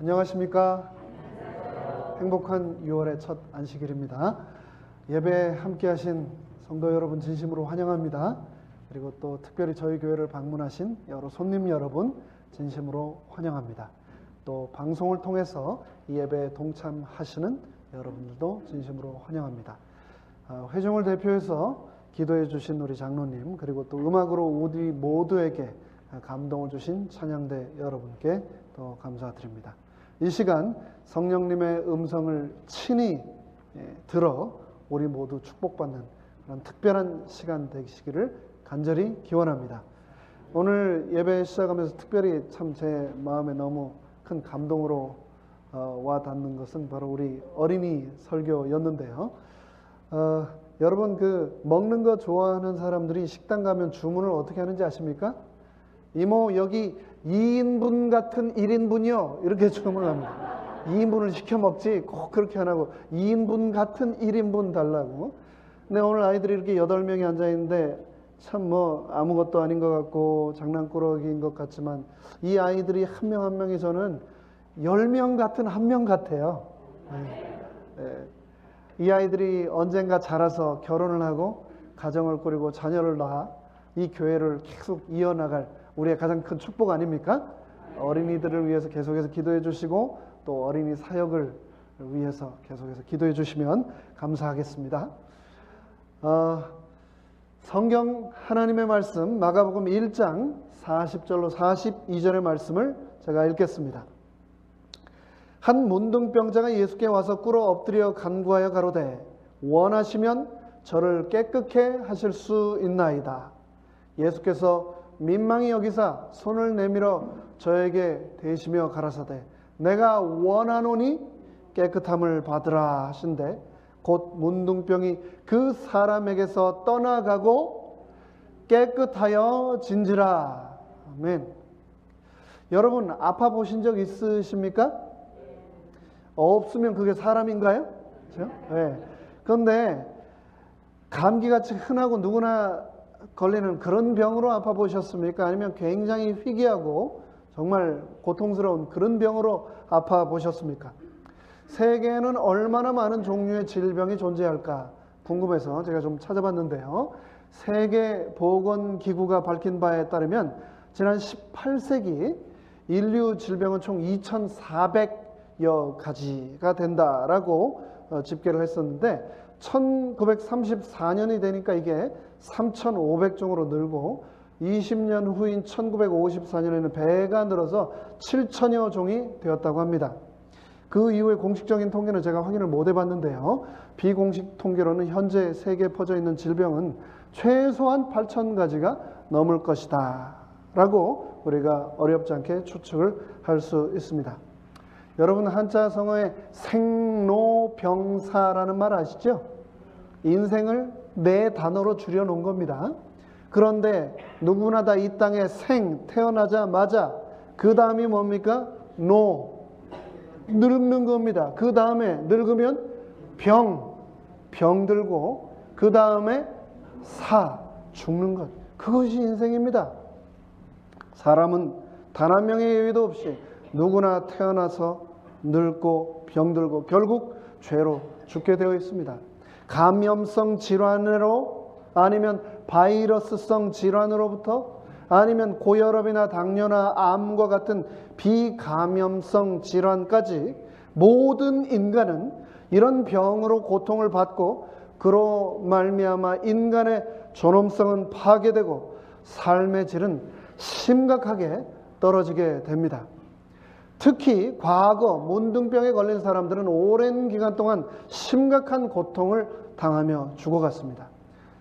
안녕하십니까? 행복한 6월의 첫 안식일입니다. 예배 함께 하신 성도 여러분 진심으로 환영합니다. 그리고 또 특별히 저희 교회를 방문하신 여러 손님 여러분 진심으로 환영합니다. 또 방송을 통해서 이 예배에 동참하시는 여러분들도 진심으로 환영합니다. 회중을 대표해서 기도해 주신 우리 장로님, 그리고 또 음악으로 우리 모두에게 감동을 주신 찬양대 여러분께 또 감사드립니다. 이 시간 성령님의 음성을 친히 들어 우리 모두 축복받는 그런 특별한 시간 되시기를 간절히 기원합니다. 오늘 예배 시작하면서 특별히 참 제 마음에 너무 큰 감동으로 와 닿는 것은 바로 우리 어린이 설교였는데요. 여러분 먹는 거 좋아하는 사람들이 식당 가면 주문을 어떻게 하는지 아십니까? 이모 여기 2인분 같은 1인분이요 이렇게 주문을 합니다. 2인분을 시켜 먹지 꼭 그렇게 안 하고 2인분 같은 1인분 달라고. 근데 오늘 아이들이 이렇게 8명이 앉아있는데 참 아무것도 아닌 것 같고 장난꾸러기인 것 같지만 이 아이들이 한 명 한 명이 저는 10명 같은 한 명 같아요. 이 아이들이 언젠가 자라서 결혼을 하고 가정을 꾸리고 자녀를 낳아 이 교회를 계속 이어나갈 우리의 가장 큰 축복 아닙니까? 어린이들을 위해서 계속해서 기도해 주시고 또 어린이 사역을 위해서 계속해서 기도해 주시면 감사하겠습니다. 성경 하나님의 말씀 마가복음 1장 40절로 42절의 말씀을 제가 읽겠습니다. 한 문둥병자가 예수께 와서 꿇어 엎드려 간구하여 가로되 원하시면 저를 깨끗게 하실 수 있나이다. 예수께서 민망히 여기사 손을 내밀어 저에게 대시며 가라사대 내가 원하노니 깨끗함을 받으라 하신대 곧 문둥병이 그 사람에게서 떠나가고 깨끗하여 진지라. 아멘. 여러분 아파 보신 적 있으십니까? 없으면 그게 사람인가요? 그렇죠? 네. 그런데 감기같이 흔하고 누구나 걸리는 그런 병으로 아파 보셨습니까? 아니면 굉장히 희귀하고 정말 고통스러운 그런 병으로 아파 보셨습니까? 세계에는 얼마나 많은 종류의 질병이 존재할까 궁금해서 제가 좀 찾아봤는데요. 세계보건기구가 밝힌 바에 따르면 지난 18세기 인류 질병은 총 2,400여 가지가 된다라고 집계를 했었는데 1934년이 되니까 이게 3,500종으로 늘고 20년 후인 1954년에는 배가 늘어서 7,000여 종이 되었다고 합니다. 그 이후에 공식적인 통계는 제가 확인을 못 해봤는데요. 비공식 통계로는 현재 세계에 퍼져 있는 질병은 최소한 8,000가지가 넘을 것이다 라고 우리가 어렵지 않게 추측을 할 수 있습니다. 여러분 한자 성어에 생로병사라는 말 아시죠? 인생을 4단어로 줄여놓은 겁니다. 그런데 누구나 다 이 땅에 태어나자마자 그 다음이 뭡니까? 늙는 겁니다. 그 다음에 늙으면 병들고 그 다음에 죽는 것. 그것이 인생입니다. 사람은 단 한 명의 예외도 없이 누구나 태어나서 늙고 병들고 결국 죄로 죽게 되어 있습니다. 감염성 질환으로 아니면 바이러스성 질환으로부터 아니면 고혈압이나 당뇨나 암과 같은 비감염성 질환까지 모든 인간은 이런 병으로 고통을 받고 그로 말미암아 인간의 존엄성은 파괴되고 삶의 질은 심각하게 떨어지게 됩니다. 특히 과거 문둥병에 걸린 사람들은 오랜 기간 동안 심각한 고통을 당하며 죽어갔습니다.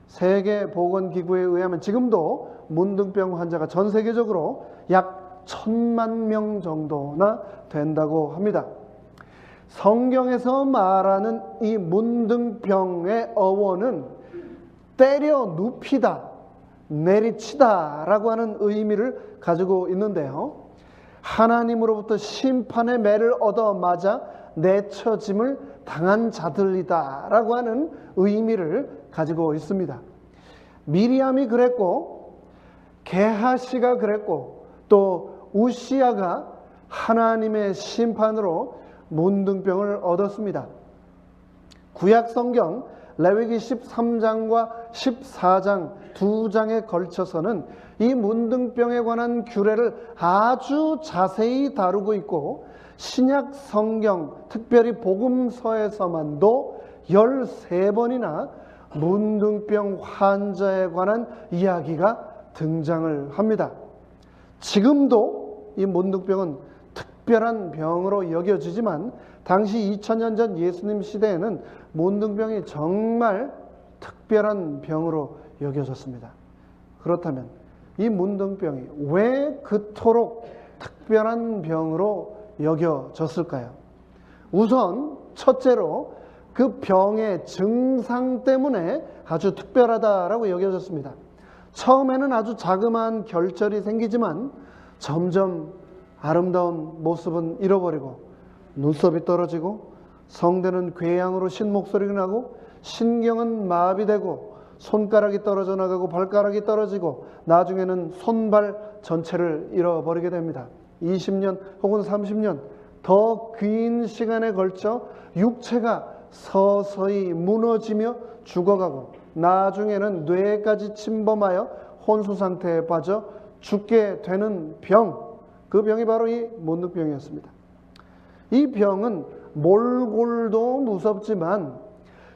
세계보건기구에 의하면 지금도 문둥병 환자가 전 세계적으로 약 1,000만 명 정도나 된다고 합니다. 성경에서 말하는 이 문둥병의 어원은 때려 눕히다, 내리치다 라고 하는 의미를 가지고 있는데요. 하나님으로부터 심판의 매를 얻어맞아 내쳐짐을 당한 자들이다 라고 하는 의미를 가지고 있습니다. 미리암이 그랬고 게하시가 그랬고 또 우시야가 하나님의 심판으로 문둥병을 얻었습니다. 구약 성경 레위기 13장과 14장 두 장에 걸쳐서는 이 문둥병에 관한 규례를 아주 자세히 다루고 있고, 신약 성경 특별히 복음서에서만도 13번이나 문둥병 환자에 관한 이야기가 등장을 합니다. 지금도 이 문둥병은 특별한 병으로 여겨지지만 당시 2000년 전 예수님 시대에는 문둥병이 정말 특별한 병으로 여겨졌습니다. 그렇다면 이 문둥병이 왜 그토록 특별한 병으로 여겨졌을까요? 우선 첫째로 그 병의 증상 때문에 아주 특별하다라고 여겨졌습니다. 처음에는 아주 자그마한 결절이 생기지만 점점 아름다운 모습은 잃어버리고 눈썹이 떨어지고 성대는 궤양으로 신 목소리가 나고 신경은 마비되고 손가락이 떨어져 나가고 발가락이 떨어지고 나중에는 손발 전체를 잃어버리게 됩니다. 20년 혹은 30년 더 긴 시간에 걸쳐 육체가 서서히 무너지며 죽어가고 나중에는 뇌까지 침범하여 혼수 상태에 빠져 죽게 되는 병, 그 병이 바로 이 문둥병이었습니다. 이 병은 몰골도 무섭지만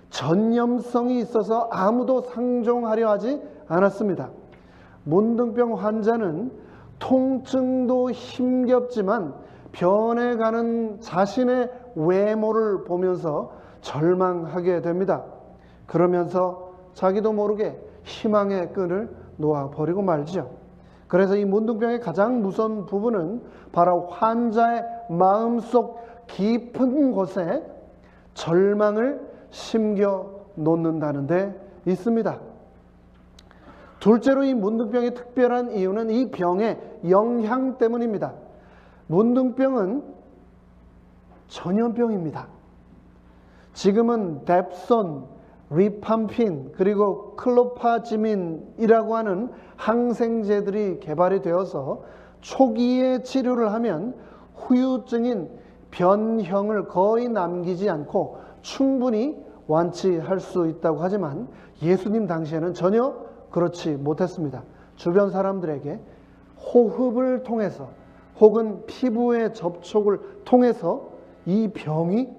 전염성이 있어서 아무도 상종하려 하지 않았습니다. 문둥병 환자는 통증도 힘겹지만 변해가는 자신의 외모를 보면서 절망하게 됩니다. 그러면서 자기도 모르게 희망의 끈을 놓아버리고 말지요. 그래서 이 문둥병의 가장 무서운 부분은 바로 환자의 마음속 깊은 곳에 절망을 심겨 놓는다는 데 있습니다. 둘째로 이 문둥병이 특별한 이유는 이 병의 영향 때문입니다. 문둥병은 전염병입니다. 지금은 뎁손, 리팜핀 그리고 클로파지민이라고 하는 항생제들이 개발이 되어서 초기에 치료를 하면 후유증인 변형을 거의 남기지 않고 충분히 완치할 수 있다고 하지만 예수님 당시에는 전혀 그렇지 못했습니다. 주변 사람들에게 호흡을 통해서 혹은 피부의 접촉을 통해서 이 병이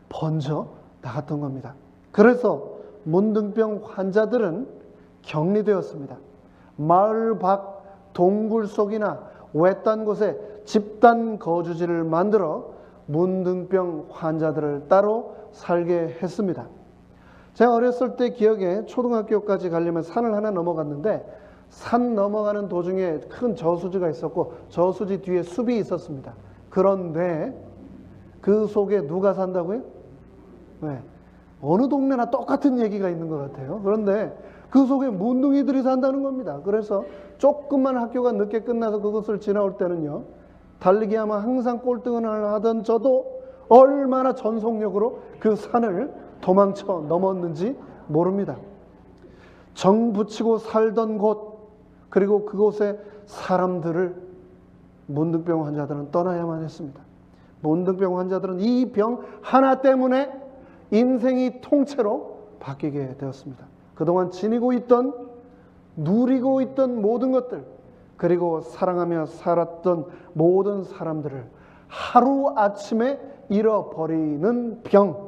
번져 나갔던 겁니다. 그래서 문둥병 환자들은 격리되었습니다. 마을 밖 동굴 속이나 외딴 곳에 집단 거주지를 만들어 문둥병 환자들을 따로 살게 했습니다. 제가 어렸을 때 기억에 초등학교까지 가려면 산을 하나 넘어갔는데 산 넘어가는 도중에 큰 저수지가 있었고 저수지 뒤에 숲이 있었습니다. 그런데 그 속에 누가 산다고요? 네. 어느 동네나 똑같은 얘기가 있는 것 같아요. 그런데 그 속에 문둥이들이 산다는 겁니다. 그래서 조금만 학교가 늦게 끝나서 그것을 지나올 때는요, 달리기 하면 항상 꼴등을 하던 저도 얼마나 전속력으로 그 산을 도망쳐 넘었는지 모릅니다. 정 붙이고 살던 곳, 그리고 그곳의 사람들을 문둥병 환자들은 떠나야만 했습니다. 문둥병 환자들은 이 병 하나 때문에 인생이 통째로 바뀌게 되었습니다. 그동안 지니고 있던, 누리고 있던 모든 것들, 그리고 사랑하며 살았던 모든 사람들을 하루아침에 잃어버리는 병.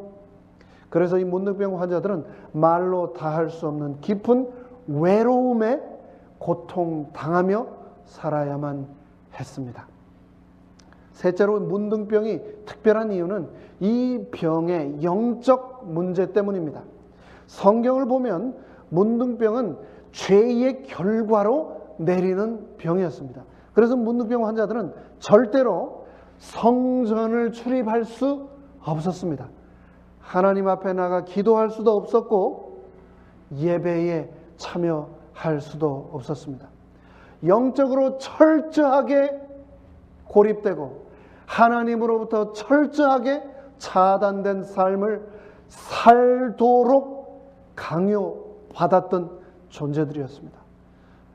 그래서 이 문둥병 환자들은 말로 다할 수 없는 깊은 외로움에 고통당하며 살아야만 했습니다. 셋째로 문둥병이 특별한 이유는 이 병의 영적 문제 때문입니다. 성경을 보면 문둥병은 죄의 결과로 내리는 병이었습니다. 그래서 문둥병 환자들은 절대로 성전을 출입할 수 없었습니다. 하나님 앞에 나가 기도할 수도 없었고 예배에 참여할 수도 없었습니다. 영적으로 철저하게 고립되고 하나님으로부터 철저하게 차단된 삶을 살도록 강요받았던 존재들이었습니다.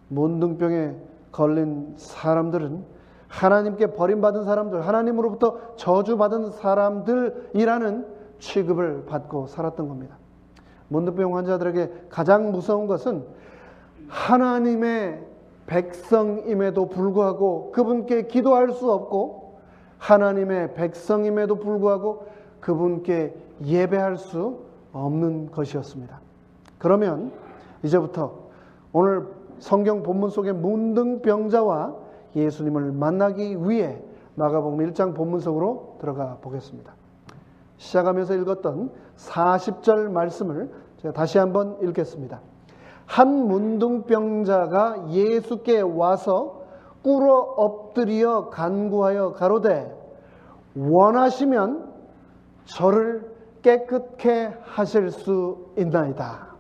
문둥병에 걸린 사람들은 하나님께 버림받은 사람들, 하나님으로부터 저주받은 사람들이라는 취급을 받고 살았던 겁니다. 문둥병 환자들에게 가장 무서운 것은 하나님의 백성임에도 불구하고 그분께 기도할 수 없고, 하나님의 백성임에도 불구하고 그분께 예배할 수 없는 것이었습니다. 그러면 이제부터 오늘 성경 본문 속의 문둥병자와 예수님을 만나기 위해 마가복음 1장 본문 속으로 들어가 보겠습니다. 시작하면서 읽었던 40절 말씀을 제가 다시 한번 읽겠습니다. 한 문둥병자가 예수께 와서 꿇어 엎드려 간구하여 가로되 원하시면 저를 깨끗게 하실 수 있나이다.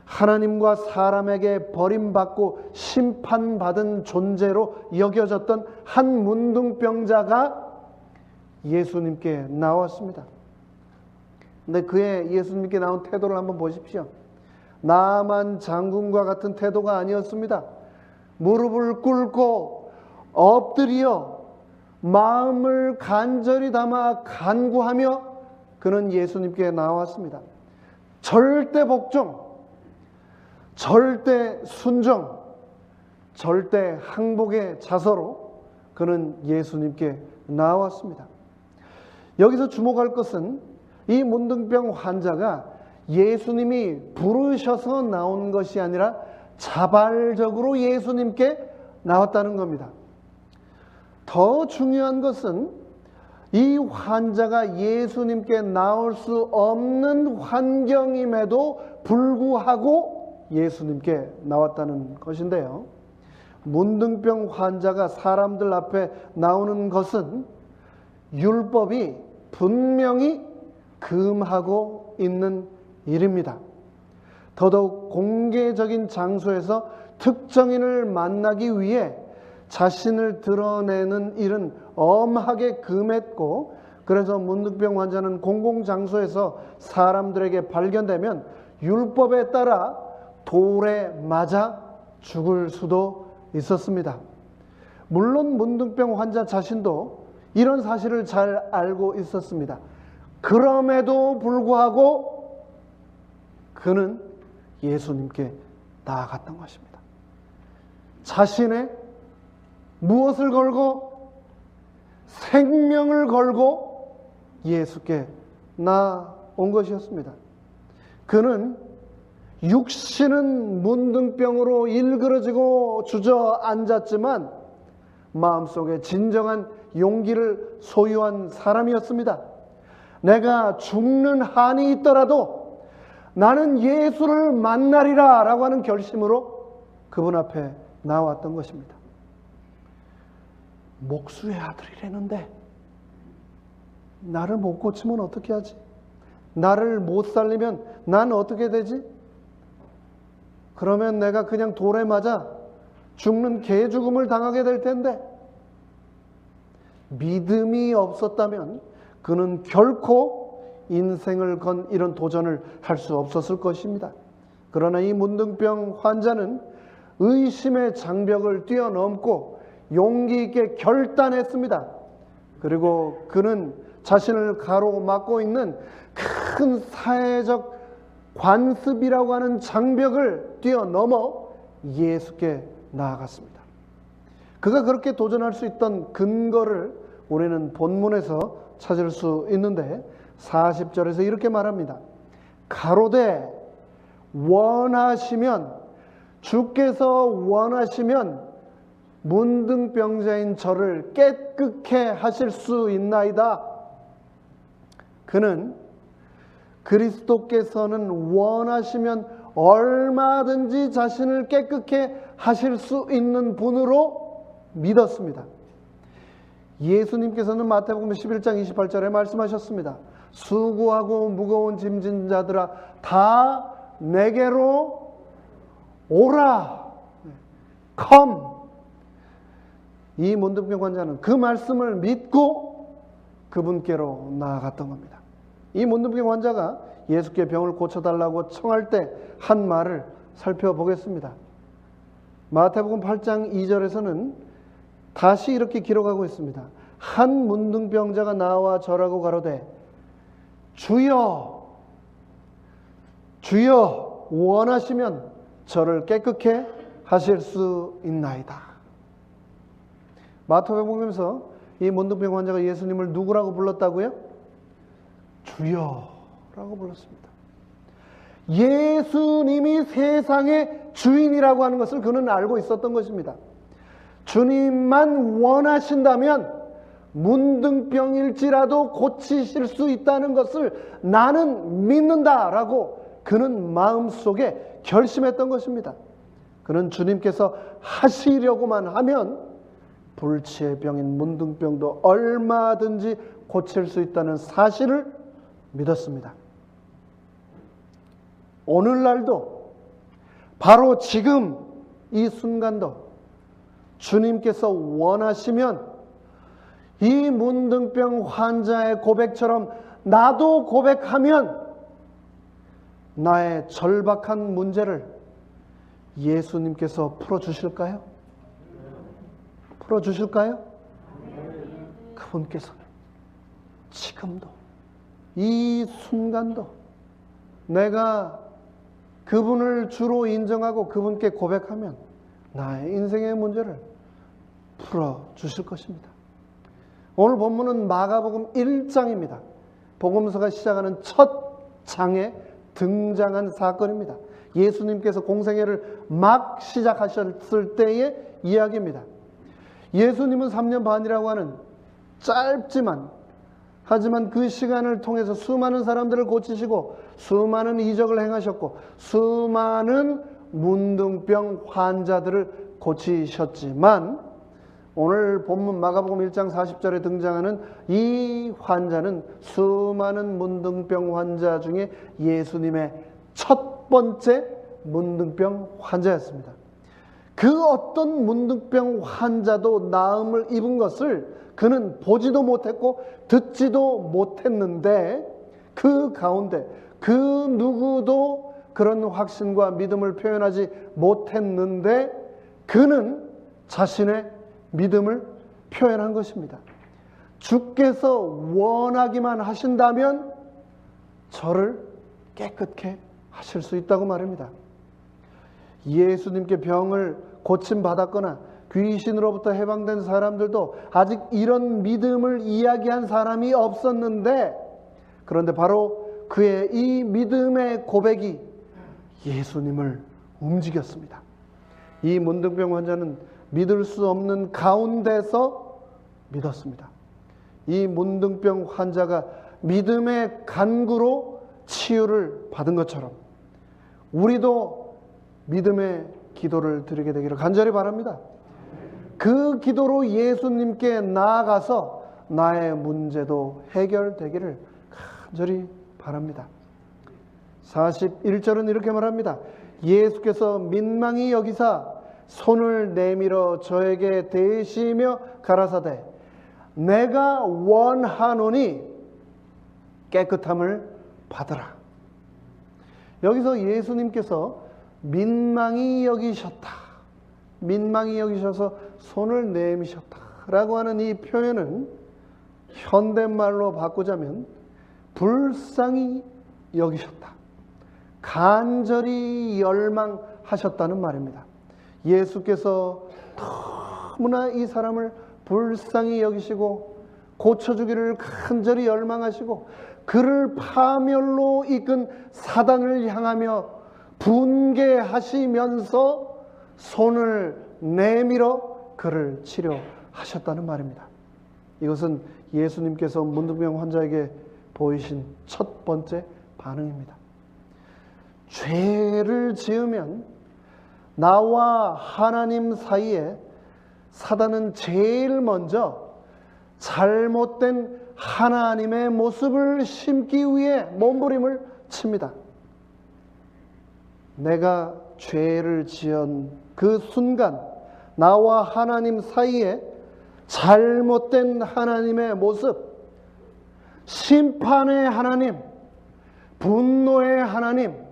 하나님과 사람에게 버림받고 심판받은 존재로 여겨졌던 한 문둥병자가 예수님께 나왔습니다. 근데 그의 예수님께 나온 태도를 한번 보십시오. 나만 장군과 같은 태도가 아니었습니다. 무릎을 꿇고 엎드려 마음을 간절히 담아 간구하며 그는 예수님께 나왔습니다. 절대 복종, 절대 순종, 절대 항복의 자세로 그는 예수님께 나왔습니다. 여기서 주목할 것은 이 문둥병 환자가 예수님이 부르셔서 나온 것이 아니라 자발적으로 예수님께 나왔다는 겁니다. 더 중요한 것은 이 환자가 예수님께 나올 수 없는 환경임에도 불구하고 예수님께 나왔다는 것인데요. 문둥병 환자가 사람들 앞에 나오는 것은 율법이 분명히 금하고 있는 일입니다. 더더욱 공개적인 장소에서 특정인을 만나기 위해 자신을 드러내는 일은 엄하게 금했고, 그래서 문둥병 환자는 공공장소에서 사람들에게 발견되면 율법에 따라 돌에 맞아 죽을 수도 있었습니다. 물론 문둥병 환자 자신도 이런 사실을 잘 알고 있었습니다. 그럼에도 불구하고 그는 예수님께 나아갔던 것입니다. 자신의 무엇을 걸고? 생명을 걸고 예수께 나온 것이었습니다. 그는 육신은 문둥병으로 일그러지고 주저앉았지만 마음속에 진정한 용기를 소유한 사람이었습니다. 내가 죽는 한이 있더라도 나는 예수를 만나리라 라고 하는 결심으로 그분 앞에 나왔던 것입니다. 목수의 아들이라는데 나를 못 고치면 어떻게 하지? 나를 못 살리면 난 어떻게 되지? 그러면 내가 그냥 돌에 맞아 죽는 개죽음을 당하게 될 텐데, 믿음이 없었다면 그는 결코 인생을 건 이런 도전을 할 수 없었을 것입니다. 그러나 이 문둥병 환자는 의심의 장벽을 뛰어넘고 용기 있게 결단했습니다. 그리고 그는 자신을 가로막고 있는 큰 사회적 관습이라고 하는 장벽을 뛰어넘어 예수께 나아갔습니다. 그가 그렇게 도전할 수 있던 근거를 우리는 본문에서 찾을 수 있는데 40절에서 이렇게 말합니다. 가로되 원하시면, 주께서 원하시면 문둥병자인 저를 깨끗게 하실 수 있나이다. 그는 그리스도께서는 원하시면 얼마든지 자신을 깨끗게 하실 수 있는 분으로 믿었습니다. 예수님께서는 마태복음 11장 28절에 말씀하셨습니다. 수고하고 무거운 짐진 자들아 다 내게로 오라. Come. 이 문둥병 환자는 그 말씀을 믿고 그분께로 나아갔던 겁니다. 이 문둥병 환자가 예수께 병을 고쳐달라고 청할 때 한 말을 살펴보겠습니다. 마태복음 8장 2절에서는 다시 이렇게 기록하고 있습니다. 한 문둥병자가 나와 절하고 가로되 주여 주여 원하시면 저를 깨끗게 하실 수 있나이다. 마태복음에서 이 문둥병 환자가 예수님을 누구라고 불렀다고요? 주여라고 불렀습니다. 예수님이 세상의 주인이라고 하는 것을 그는 알고 있었던 것입니다. 주님만 원하신다면 문둥병일지라도 고치실 수 있다는 것을 나는 믿는다라고 그는 마음속에 결심했던 것입니다. 그는 주님께서 하시려고만 하면 불치의 병인 문둥병도 얼마든지 고칠 수 있다는 사실을 믿었습니다. 오늘날도 바로 지금 이 순간도 주님께서 원하시면 이 문둥병 환자의 고백처럼 나도 고백하면 나의 절박한 문제를 예수님께서 풀어주실까요? 풀어주실까요? 그분께서는 지금도 이 순간도 내가 그분을 주로 인정하고 그분께 고백하면 나의 인생의 문제를 풀어주실 것입니다. 오늘 본문은 마가복음 1장입니다. 복음서가 시작하는 첫 장에 등장한 사건입니다. 예수님께서 공생애를 막 시작하셨을 때의 이야기입니다. 예수님은 3년 반이라고 하는 짧지만 하지만 그 시간을 통해서 수많은 사람들을 고치시고 수많은 이적을 행하셨고 수많은 문둥병 환자들을 고치셨지만 오늘 본문 마가복음 1장 40절에 등장하는 이 환자는 수많은 문둥병 환자 중에 예수님의 첫 번째 문둥병 환자였습니다. 그 어떤 문둥병 환자도 나음을 입은 것을 그는 보지도 못했고 듣지도 못했는데 그 가운데 그 누구도 그런 확신과 믿음을 표현하지 못했는데 그는 자신의 믿음을 표현한 것입니다. 주께서 원하기만 하신다면 저를 깨끗게 하실 수 있다고 말입니다. 예수님께 병을 고침받았거나 귀신으로부터 해방된 사람들도 아직 이런 믿음을 이야기한 사람이 없었는데 그런데 바로 그의 이 믿음의 고백이 예수님을 움직였습니다. 이 문둥병 환자는 믿을 수 없는 가운데서 믿었습니다. 이 문둥병 환자가 믿음의 간구로 치유를 받은 것처럼 우리도 믿음의 기도를 드리게 되기를 간절히 바랍니다. 그 기도로 예수님께 나아가서 나의 문제도 해결되기를 간절히 바랍니다. 41절은 이렇게 말합니다. 예수께서 민망히 여기사 손을 내밀어 저에게 대시며 가라사대 내가 원하노니 깨끗함을 받으라. 여기서 예수님께서 민망히 여기셨다, 민망히 여기셔서 손을 내미셨다라고 하는 이 표현은 현대말로 바꾸자면 불쌍히 여기셨다, 간절히 열망하셨다는 말입니다. 예수께서 너무나 이 사람을 불쌍히 여기시고 고쳐주기를 간절히 열망하시고 그를 파멸로 이끈 사단을 향하며 분개하시면서 손을 내밀어 그를 치료하셨다는 말입니다. 이것은 예수님께서 문둥병 환자에게 보이신 첫 번째 반응입니다. 죄를 지으면 나와 하나님 사이에 사단은 제일 먼저 잘못된 하나님의 모습을 심기 위해 몸부림을 칩니다. 내가 죄를 지은 그 순간 나와 하나님 사이에 잘못된 하나님의 모습, 심판의 하나님, 분노의 하나님,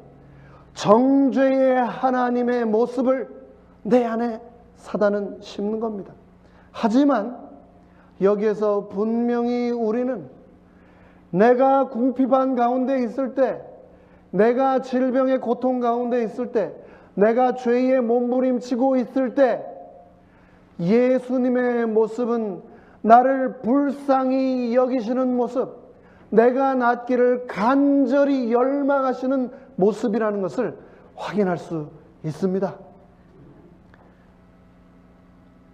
정죄의 하나님의 모습을 내 안에 사단은 심는 겁니다. 하지만 여기에서 분명히 우리는 내가 궁핍한 가운데 있을 때, 내가 질병의 고통 가운데 있을 때, 내가 죄에 몸부림치고 있을 때 예수님의 모습은 나를 불쌍히 여기시는 모습, 내가 낫기를 간절히 열망하시는 모습이라는 것을 확인할 수 있습니다.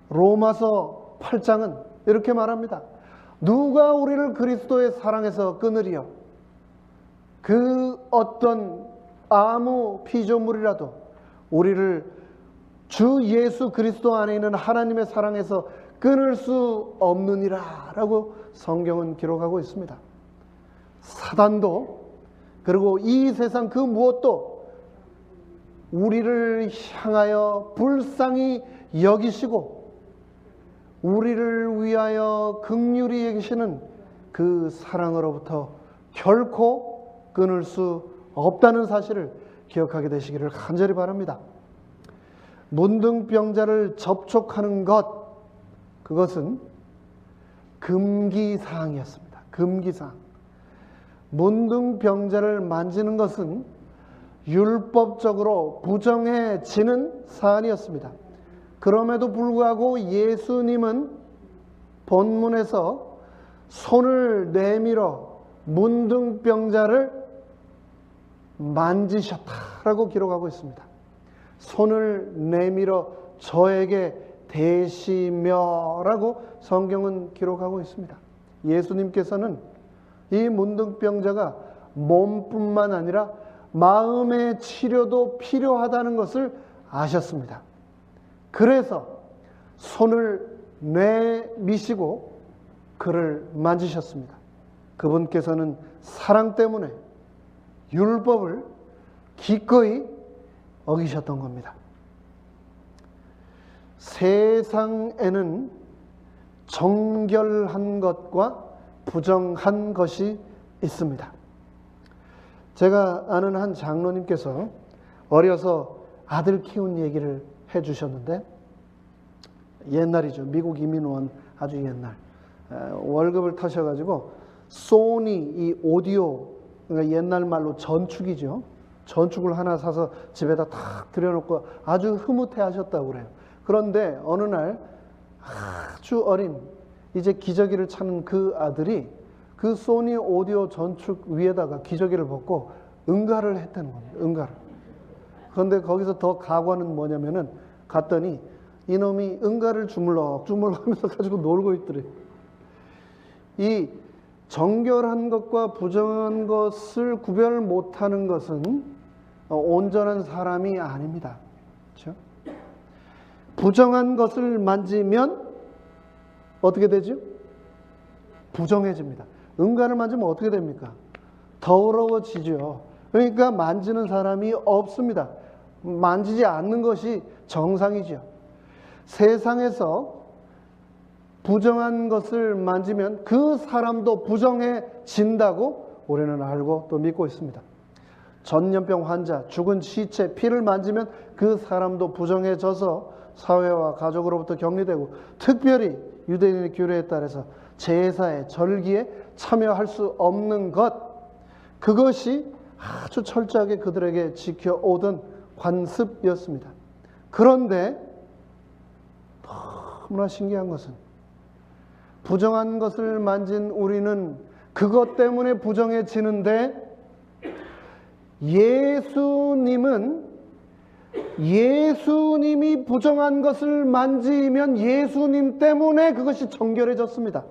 로마서 8장은 이렇게 말합니다. 누가 우리를 그리스도의 사랑에서 끊으리요? 그 어떤 아무 피조물이라도 우리를 주 예수 그리스도 안에 있는 하나님의 사랑에서 끊을 수 없느니라 라고 성경은 기록하고 있습니다. 사단도 그리고 이 세상 그 무엇도 우리를 향하여 불쌍히 여기시고 우리를 위하여 긍휼히 여기시는 그 사랑으로부터 결코 끊을 수 없다는 사실을 기억하게 되시기를 간절히 바랍니다. 문둥병자를 접촉하는 것, 그것은 금기사항이었습니다. 금기사항. 문둥병자를 만지는 것은 율법적으로 부정해지는 사안이었습니다. 그럼에도 불구하고 예수님은 본문에서 손을 내밀어 문둥병자를 만지셨다라고 기록하고 있습니다. 손을 내밀어 저에게 대시며라고 성경은 기록하고 있습니다. 예수님께서는 이 문둥병자가 몸뿐만 아니라 마음의 치료도 필요하다는 것을 아셨습니다. 그래서 손을 내미시고 그를 만지셨습니다. 그분께서는 사랑 때문에 율법을 기꺼이 어기셨던 겁니다. 세상에는 정결한 것과 부정한 것이 있습니다. 제가 아는 한 장로님께서 어려서 아들 키운 얘기를 해주셨는데, 옛날이죠. 미국 이민원 아주 옛날. 월급을 타셔가지고 소니 이 오디오, 그러니까 옛날 말로 전축이죠. 전축을 하나 사서 집에다 탁 들여놓고 아주 흐뭇해 하셨다고 그래요. 그런데 어느 날 아주 어린 이제 기저귀를 차는 그 아들이 그 소니 오디오 전축 위에다가 기저귀를 벗고 응가를 했다는 겁니다. 응가를. 그런데 거기서 더 가관은 뭐냐면은 갔더니 이놈이 응가를 주물럭주물럭 하면서 가지고 놀고 있더래요. 이 정결한 것과 부정한 것을 구별 못하는 것은 온전한 사람이 아닙니다. 그렇죠? 부정한 것을 만지면 어떻게 되죠? 부정해집니다. 응가를 만지면 어떻게 됩니까? 더러워지죠. 그러니까 만지는 사람이 없습니다. 만지지 않는 것이 정상이죠. 세상에서 부정한 것을 만지면 그 사람도 부정해진다고 우리는 알고 또 믿고 있습니다. 전염병 환자, 죽은 시체, 피를 만지면 그 사람도 부정해져서 사회와 가족으로부터 격리되고, 특별히 유대인의 규례에 따라서 제사에 절기에 참여할 수 없는 것, 그것이 아주 철저하게 그들에게 지켜오던 관습이었습니다. 그런데 너무나 신기한 것은 부정한 것을 만진 우리는 그것 때문에 부정해지는데, 예수님이 부정한 것을 만지면 예수님 때문에 그것이 정결해졌습니다.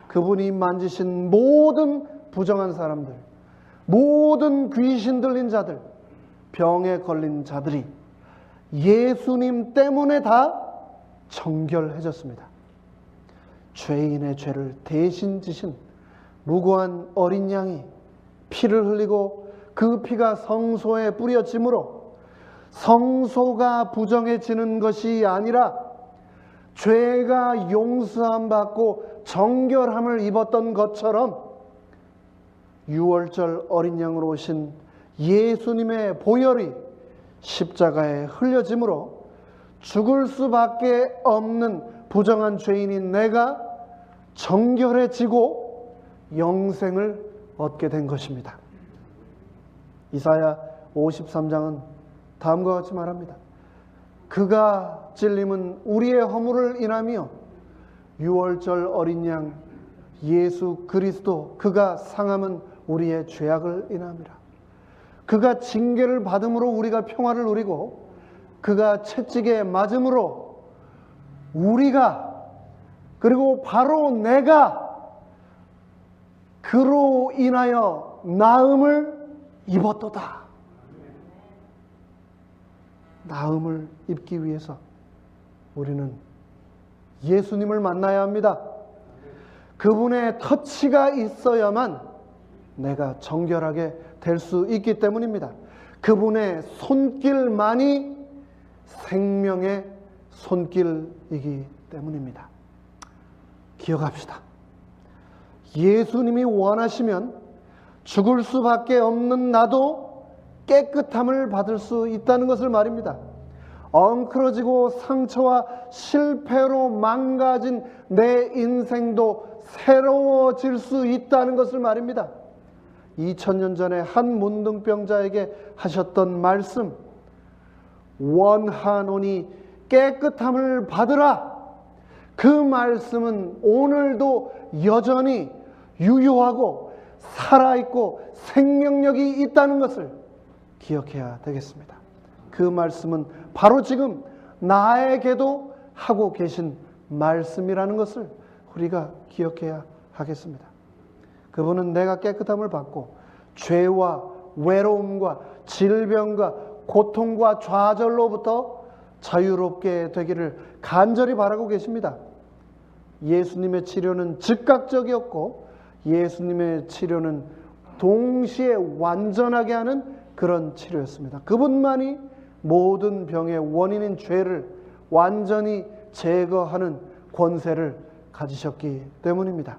그분이 만지신 모든 부정한 사람들, 모든 귀신 들린 자들, 병에 걸린 자들이 예수님 때문에 다 정결해졌습니다. 죄인의 죄를 대신 지신 무고한 어린 양이 피를 흘리고 그 피가 성소에 뿌려짐으로 성소가 부정해지는 것이 아니라 죄가 용서함 받고 정결함을 입었던 것처럼 유월절 어린 양으로 오신 예수님의 보혈이 십자가에 흘려짐으로 죽을 수밖에 없는 부정한 죄인인 내가 정결해지고 영생을 얻게 된 것입니다. 이사야 53장은 다음과 같이 말합니다. 그가 찔림은 우리의 허물을 인하며 유월절 어린 양 예수 그리스도 그가 상함은 우리의 죄악을 인함이라. 그가 징계를 받음으로 우리가 평화를 누리고 그가 채찍에 맞음으로 우리가, 그리고 바로 내가 그로 인하여 나음을 입었도다. 나음을 입기 위해서 우리는 예수님을 만나야 합니다. 그분의 터치가 있어야만 내가 정결하게 될 수 있기 때문입니다. 그분의 손길만이 생명의 손길이기 때문입니다. 기억합시다. 예수님이 원하시면 죽을 수밖에 없는 나도 깨끗함을 받을 수 있다는 것을 말입니다. 엉클어지고 상처와 실패로 망가진 내 인생도 새로워질 수 있다는 것을 말입니다. 2000년 전에 한 문둥병자에게 하셨던 말씀, 원하노니 깨끗함을 받으라. 그 말씀은 오늘도 여전히 유효하고 살아있고 생명력이 있다는 것을 기억해야 되겠습니다. 그 말씀은 바로 지금 나에게도 하고 계신 말씀이라는 것을 우리가 기억해야 하겠습니다. 그분은 내가 깨끗함을 받고 죄와 외로움과 질병과 고통과 좌절로부터 자유롭게 되기를 간절히 바라고 계십니다. 예수님의 치료는 즉각적이었고 예수님의 치료는 동시에 완전하게 하는 그런 치료였습니다. 그분만이 모든 병의 원인인 죄를 완전히 제거하는 권세를 가지셨기 때문입니다.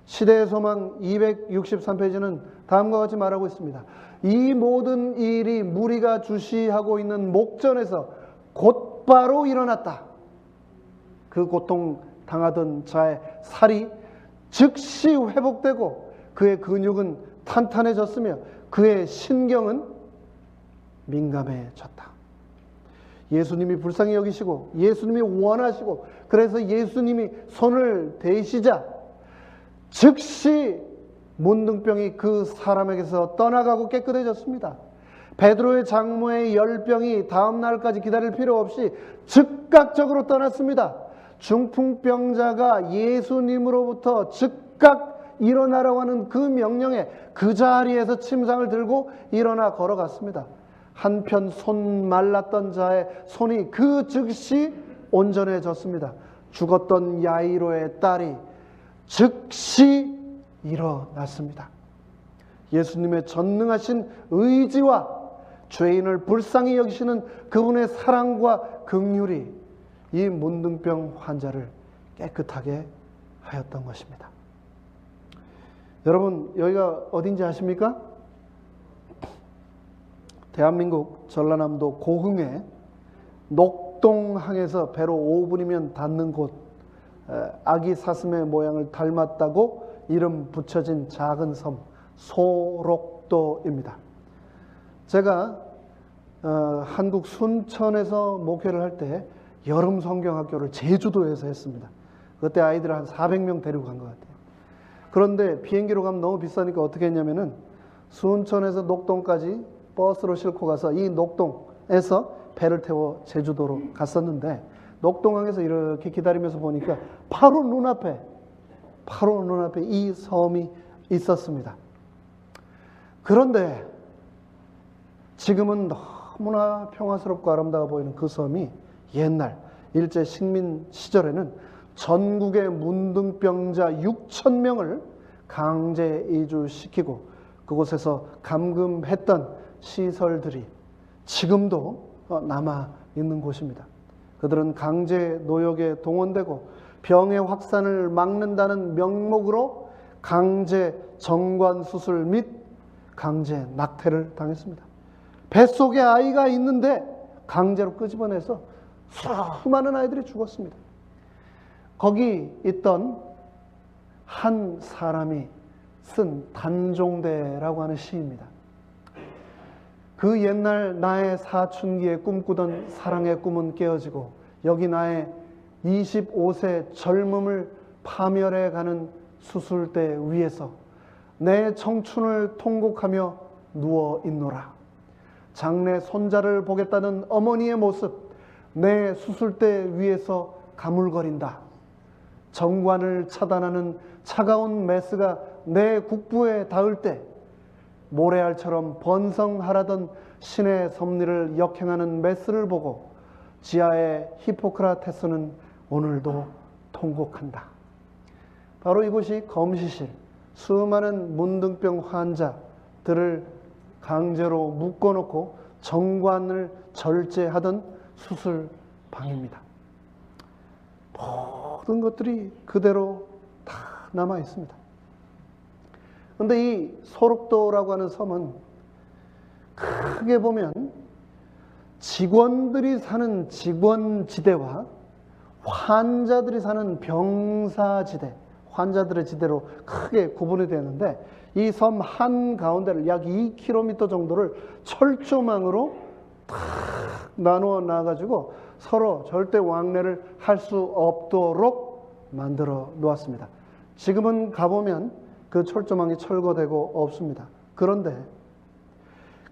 시대의 소망 263페이지는 다음과 같이 말하고 있습니다. 이 모든 일이 무리가 주시하고 있는 목전에서 곧바로 일어났다. 그 고통 당하던 자의 살이 즉시 회복되고 그의 근육은 탄탄해졌으며 그의 신경은 민감해졌다. 예수님이 불쌍히 여기시고 예수님이 원하시고 그래서 예수님이 손을 대시자 즉시 문둥병이 그 사람에게서 떠나가고 깨끗해졌습니다. 베드로의 장모의 열병이 다음 날까지 기다릴 필요 없이 즉각적으로 떠났습니다. 중풍병자가 예수님으로부터 즉각 일어나라고 하는 그 명령에 그 자리에서 침상을 들고 일어나 걸어갔습니다. 한편 손 말랐던 자의 손이 그 즉시 온전해졌습니다. 죽었던 야이로의 딸이 즉시 일어났습니다. 예수님의 전능하신 의지와 죄인을 불쌍히 여기시는 그분의 사랑과 긍휼이 이 문둥병 환자를 깨끗하게 하였던 것입니다. 여러분, 여기가 어딘지 아십니까? 대한민국 전라남도 고흥의 녹동항에서 배로 5분이면 닿는 곳, 아기 사슴의 모양을 닮았다고 이름 붙여진 작은 섬 소록도입니다. 제가 한국 순천에서 목회를 할 때 여름 성경학교를 제주도에서 했습니다. 그때 아이들 한 400명 데리고 간 것 같아요. 그런데 비행기로 가면 너무 비싸니까 어떻게 했냐면은 순천에서 녹동까지 버스로 싣고 가서 이 녹동에서 배를 태워 제주도로 갔었는데 녹동항에서 이렇게 기다리면서 보니까 바로 눈앞에 이 섬이 있었습니다. 그런데 지금은 너무나 평화스럽고 아름다워 보이는 그 섬이 옛날 일제 식민 시절에는 전국의 문둥병자 6,000명을 강제 이주시키고 그곳에서 감금했던 시설들이 지금도 남아 있는 곳입니다. 그들은 강제 노역에 동원되고 병의 확산을 막는다는 명목으로 강제 정관 수술 및 강제 낙태를 당했습니다. 뱃속에 아이가 있는데 강제로 끄집어내서 수많은 아이들이 죽었습니다. 거기 있던 한 사람이 쓴 단종대라고 하는 시입니다. 그 옛날 나의 사춘기에 꿈꾸던 사랑의 꿈은 깨어지고 여기 나의 25세 젊음을 파멸해가는 수술대 위에서 내 청춘을 통곡하며 누워 있노라. 장래 손자를 보겠다는 어머니의 모습 내 수술대 위에서 가물거린다. 정관을 차단하는 차가운 메스가 내 국부에 닿을 때 모래알처럼 번성하라던 신의 섭리를 역행하는 메스를 보고 지하의 히포크라테스는 오늘도 통곡한다. 바로 이곳이 검시실, 수많은 문둥병 환자들을 강제로 묶어놓고 정관을 절제하던 수술방입니다. 모든 것들이 그대로 다 남아 있습니다. 그런데 이 소록도라고 하는 섬은 크게 보면 직원들이 사는 직원지대와 환자들이 사는 병사지대, 환자들의 지대로 크게 구분이 되는데 이 섬 한가운데를 약 2km 정도를 철조망으로 탁 나누어 놔가지고 서로 절대 왕래를 할 수 없도록 만들어 놓았습니다. 지금은 가보면 그 철조망이 철거되고 없습니다. 그런데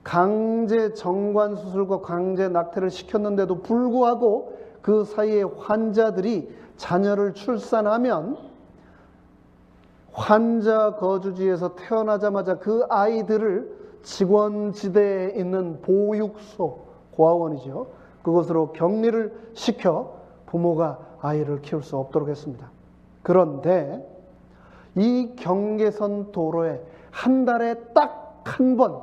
강제 정관 수술과 강제 낙태를 시켰는데도 불구하고 그 사이에 환자들이 자녀를 출산하면 환자 거주지에서 태어나자마자 그 아이들을 직원지대에 있는 보육소, 고아원이죠. 그것으로 격리를 시켜 부모가 아이를 키울 수 없도록 했습니다. 그런데 이 경계선 도로에 한 달에 딱 한 번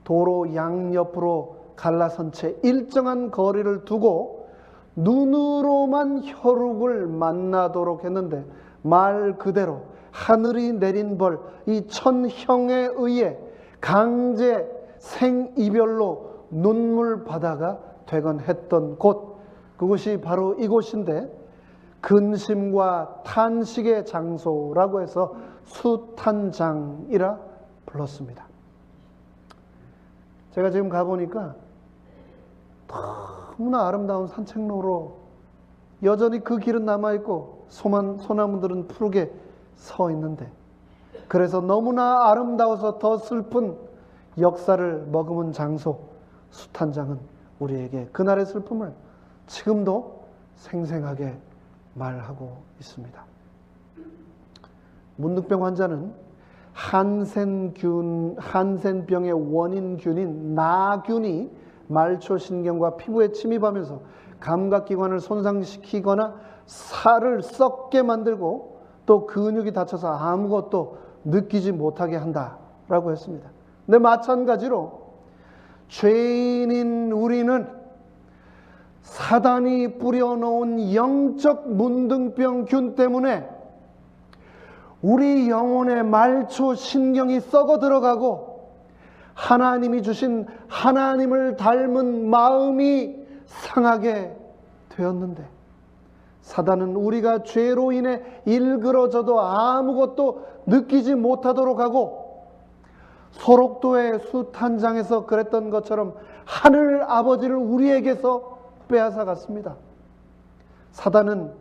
도로 양옆으로 갈라선 채 일정한 거리를 두고 눈으로만 혈육을 만나도록 했는데 말 그대로 하늘이 내린 벌, 이 천형에 의해 강제 생이별로 눈물바다가 되곤 했던 곳, 그것이 바로 이곳인데 근심과 탄식의 장소라고 해서 수탄장이라 불렀습니다. 제가 지금 가보니까 너무나 아름다운 산책로로 여전히 그 길은 남아있고 소나무들은 푸르게 서 있는데, 그래서 너무나 아름다워서 더 슬픈 역사를 머금은 장소 수탄장은 우리에게 그날의 슬픔을 지금도 생생하게 말하고 있습니다. 문둥병 환자는 한센병의 원인균인 나균이 말초신경과 피부에 침입하면서 감각기관을 손상시키거나 살을 썩게 만들고 또 근육이 다쳐서 아무것도 느끼지 못하게 한다라고 했습니다. 근데 마찬가지로 죄인인 우리는 사단이 뿌려놓은 영적 문둥병균 때문에 우리 영혼의 말초 신경이 썩어 들어가고 하나님이 주신 하나님을 닮은 마음이 상하게 되었는데, 사단은 우리가 죄로 인해 일그러져도 아무것도 느끼지 못하도록 하고 소록도의 수탄장에서 그랬던 것처럼 하늘 아버지를 우리에게서 빼앗아 갔습니다. 사단은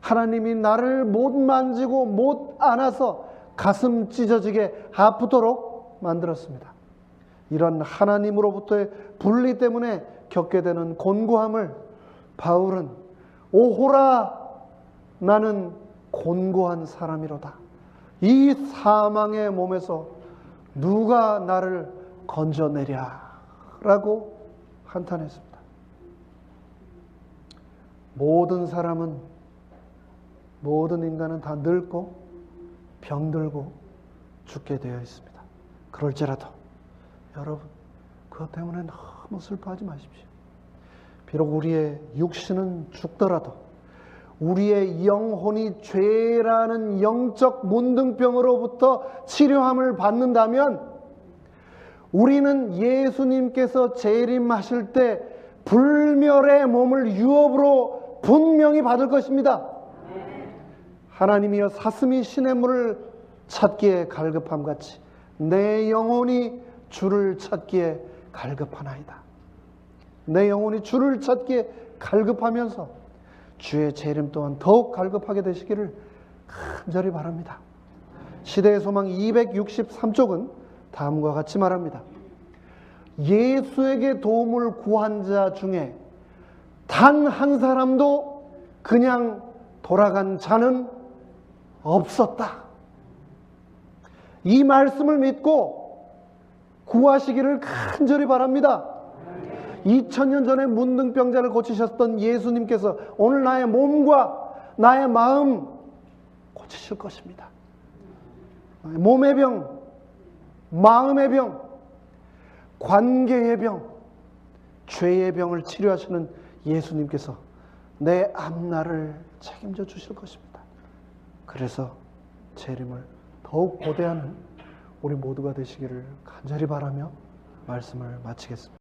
하나님이 나를 못 만지고 못 안아서 가슴 찢어지게 아프도록 만들었습니다. 이런 하나님으로부터의 분리 때문에 겪게 되는 곤고함을 바울은 오호라, 나는 곤고한 사람이로다. 이 사망의 몸에서 누가 나를 건져내랴 라고 한탄했습니다. 모든 인간은 다 늙고 병들고 죽게 되어 있습니다. 그럴지라도 여러분, 그것 때문에 너무 슬퍼하지 마십시오. 비록 우리의 육신은 죽더라도 우리의 영혼이 죄라는 영적 문둥병으로부터 치료함을 받는다면 우리는 예수님께서 재림하실 때 불멸의 몸을 유업으로 분명히 받을 것입니다. 하나님이여 사슴이 시냇물을 찾기에 갈급함같이 내 영혼이 주를 찾기에 갈급하나이다. 내 영혼이 주를 찾기에 갈급하면서 주의 재림 또한 더욱 갈급하게 되시기를 간절히 바랍니다. 시대의 소망 263쪽은 다음과 같이 말합니다. 예수에게 도움을 구한 자 중에 단 한 사람도 그냥 돌아간 자는 없었다. 이 말씀을 믿고 구하시기를 간절히 바랍니다. 2000년 전에 문둥병자를 고치셨던 예수님께서 오늘 나의 몸과 나의 마음 고치실 것입니다. 몸의 병, 마음의 병, 관계의 병, 죄의 병을 치료하시는 예수님께서 내 앞날을 책임져 주실 것입니다. 그래서 재림을 더욱 고대하는 우리 모두가 되시기를 간절히 바라며 말씀을 마치겠습니다.